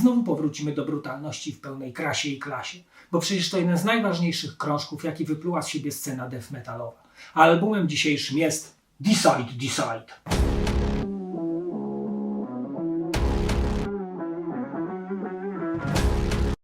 znowu powrócimy do brutalności w pełnej krasie i klasie, bo przecież to jeden z najważniejszych krążków, jaki wypluła z siebie scena death metalowa. A albumem dzisiejszym jest Decide, Decide.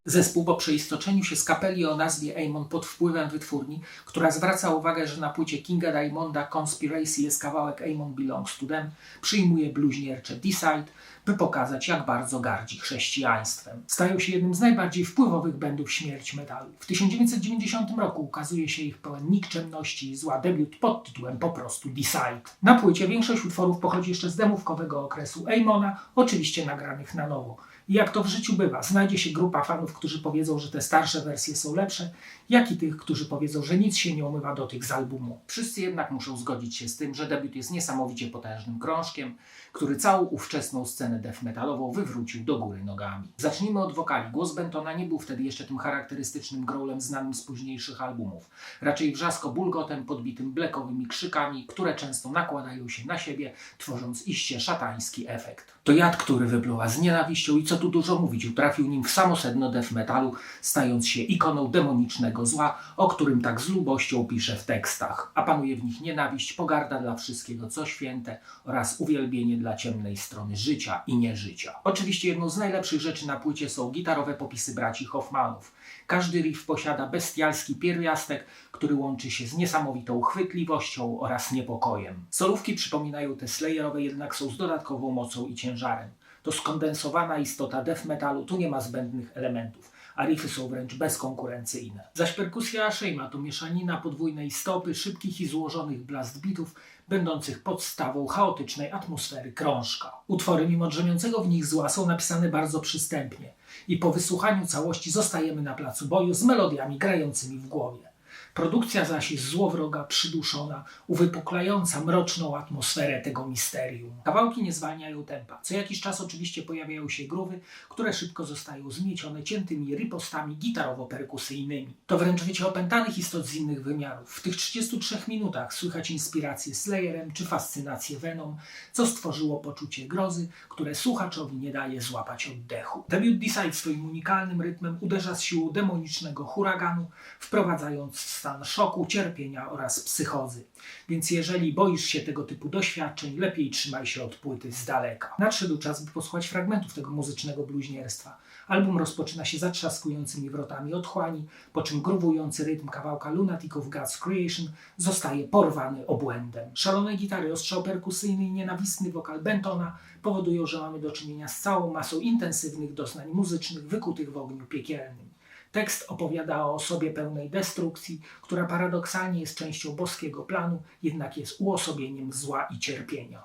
Zespół po przeistoczeniu się z kapeli o nazwie Amon pod wpływem wytwórni, która zwraca uwagę, że na płycie Kinga Diamonda Conspiracy jest kawałek Amon Belongs to Them, przyjmuje bluźniercze Decide, by pokazać, jak bardzo gardzi chrześcijaństwem. Stają się jednym z najbardziej wpływowych bandów śmierć metalu. W 1990 roku ukazuje się ich pełen nikczemności i zła debiut pod tytułem po prostu Decide. Na płycie większość utworów pochodzi jeszcze z demówkowego okresu Amona, oczywiście nagranych na nowo. I jak to w życiu bywa, znajdzie się grupa fanów, którzy powiedzą, że te starsze wersje są lepsze, jak i tych, którzy powiedzą, że nic się nie umywa do tych z albumu. Wszyscy jednak muszą zgodzić się z tym, że debiut jest niesamowicie potężnym krążkiem, który całą ówczesną scenę death metalową wywrócił do góry nogami. Zacznijmy od wokali. Głos Bentona nie był wtedy jeszcze tym charakterystycznym growlem znanym z późniejszych albumów. Raczej wrzasko-bulgotem podbitym blackowymi krzykami, które często nakładają się na siebie, tworząc iście szatański efekt. To jad, który wypluwa z nienawiścią i co tu dużo mówić, utrafił nim w samo sedno death metalu, stając się ikoną demonicznego zła, o którym tak z lubością pisze w tekstach. A panuje w nich nienawiść, pogarda dla wszystkiego, co święte oraz uwielbienie dla ciemnej strony życia i nieżycia. Oczywiście jedną z najlepszych rzeczy na płycie są gitarowe popisy braci Hoffmanów. Każdy riff posiada bestialski pierwiastek, który łączy się z niesamowitą chwytliwością oraz niepokojem. Solówki przypominają te slayerowe, jednak są z dodatkową mocą i ciężarem. To skondensowana istota death metalu, tu nie ma zbędnych elementów, a riffy są wręcz bezkonkurencyjne. Zaś perkusja Shame'a to mieszanina podwójnej stopy, szybkich i złożonych blast beatów, będących podstawą chaotycznej atmosfery krążka. Utwory, mimo drzemiącego w nich zła, są napisane bardzo przystępnie i po wysłuchaniu całości zostajemy na placu boju z melodiami grającymi w głowie. Produkcja zaś jest złowroga, przyduszona, uwypuklająca mroczną atmosferę tego misterium. Kawałki nie zwalniają tempa. Co jakiś czas oczywiście pojawiają się groove'y, które szybko zostają zmiecione ciętymi ripostami gitarowo-perkusyjnymi. To wręcz wycie opętanych istot z innych wymiarów. W tych 33 minutach słychać inspirację Slayerem czy fascynację Venom, co stworzyło poczucie grozy, które słuchaczowi nie daje złapać oddechu. Debiut Decide swoim unikalnym rytmem uderza z siłą demonicznego huraganu, wprowadzając stan szoku, cierpienia oraz psychozy. Więc jeżeli boisz się tego typu doświadczeń, lepiej trzymaj się od płyty z daleka. Nadszedł czas, by posłuchać fragmentów tego muzycznego bluźnierstwa. Album rozpoczyna się zatrzaskującymi wrotami otchłani, po czym gruwujący rytm kawałka Lunatic of God's Creation zostaje porwany obłędem. Szalone gitary, ostrzał perkusyjny i nienawistny wokal Bentona powodują, że mamy do czynienia z całą masą intensywnych doznań muzycznych wykutych w ogniu piekielnym. Tekst opowiada o osobie pełnej destrukcji, która paradoksalnie jest częścią boskiego planu, jednak jest uosobieniem zła i cierpienia.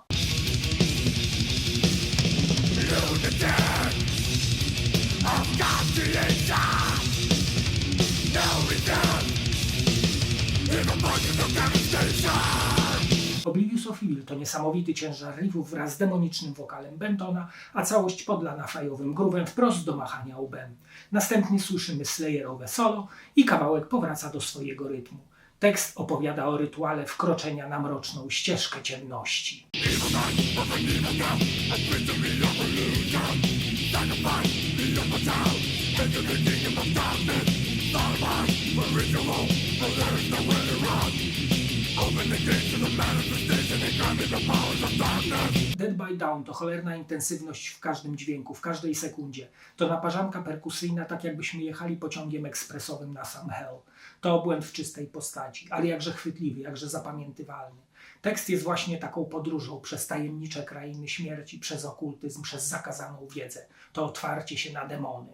Oblivious of Evil to niesamowity ciężar riffów wraz z demonicznym wokalem Bentona, a całość podlana fajowym groove'em wprost do machania łbem. Następnie słyszymy slayerowe solo i kawałek powraca do swojego rytmu. Tekst opowiada o rytuale wkroczenia na mroczną ścieżkę ciemności. Dead by Dawn to cholerna intensywność w każdym dźwięku, w każdej sekundzie. To naparzanka perkusyjna, tak jakbyśmy jechali pociągiem ekspresowym na sam hell. To obłęd w czystej postaci, ale jakże chwytliwy, jakże zapamiętywalny. Tekst jest właśnie taką podróżą przez tajemnicze krainy śmierci, przez okultyzm, przez zakazaną wiedzę. To otwarcie się na demony.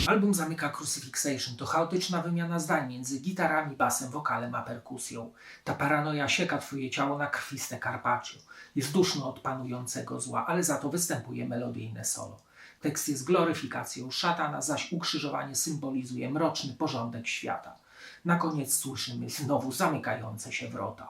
Album zamyka Crucifixation. To chaotyczna wymiana zdań między gitarami, basem, wokalem a perkusją. Ta paranoja sieka twoje ciało na krwiste carpaccio. Jest duszno od panującego zła, ale za to występuje melodyjne solo. Tekst jest gloryfikacją szatana, zaś ukrzyżowanie symbolizuje mroczny porządek świata. Na koniec słyszymy znowu zamykające się wrota.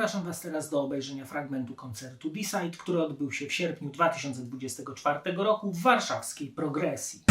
Zapraszam Was teraz do obejrzenia fragmentu koncertu Decide, który odbył się w sierpniu 2024 roku w warszawskiej Progresji.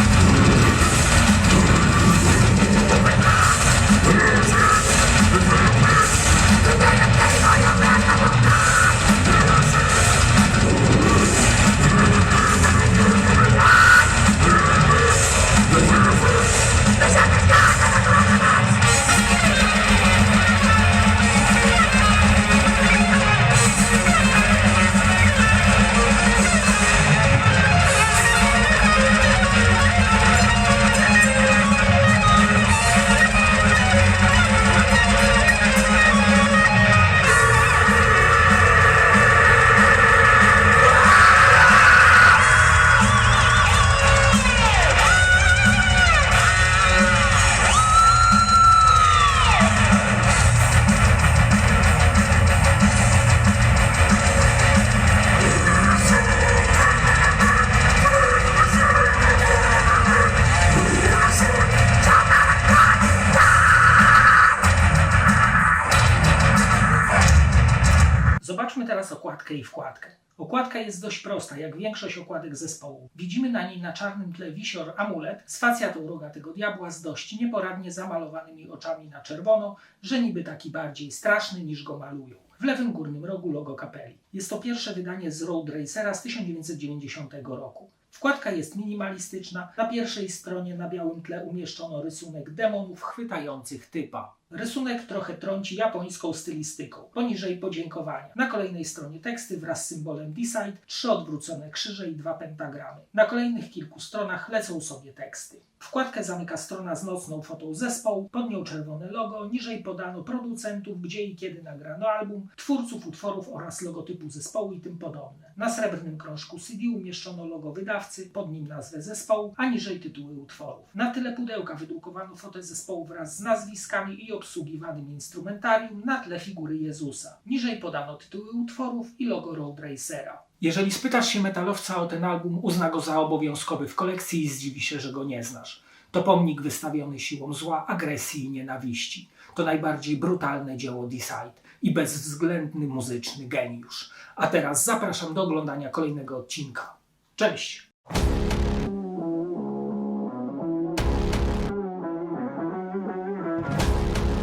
Zobaczmy teraz okładkę i wkładkę. Okładka jest dość prosta, jak większość okładek zespołu. Widzimy na niej na czarnym tle wisior amulet z facjatą rogatego diabła z dość nieporadnie zamalowanymi oczami na czerwono, że niby taki bardziej straszny niż go malują. W lewym górnym rogu logo kapeli. Jest to pierwsze wydanie z Road Racera z 1990 roku. Wkładka jest minimalistyczna. Na pierwszej stronie na białym tle umieszczono rysunek demonów chwytających typa. Rysunek trochę trąci japońską stylistyką. Poniżej podziękowania. Na kolejnej stronie teksty wraz z symbolem Decide, 3 odwrócone krzyże i 2 pentagramy. Na kolejnych kilku stronach lecą sobie teksty. Wkładkę zamyka strona z nocną fotą zespołu, pod nią czerwone logo, niżej podano producentów, gdzie i kiedy nagrano album, twórców utworów oraz logotypu zespołu i tym podobne. Na srebrnym krążku CD umieszczono logo wydawcy, pod nim nazwę zespołu, a niżej tytuły utworów. Na tyle pudełka wydrukowano fotę zespołu wraz z nazwiskami i obsługiwanym instrumentarium na tle figury Jezusa. Niżej podano tytuły utworów i logo Road Racera. Jeżeli spytasz się metalowca o ten album, uzna go za obowiązkowy w kolekcji i zdziwi się, że go nie znasz. To pomnik wystawiony siłą zła, agresji i nienawiści. To najbardziej brutalne dzieło Decide i bezwzględny muzyczny geniusz. A teraz zapraszam do oglądania kolejnego odcinka. Cześć!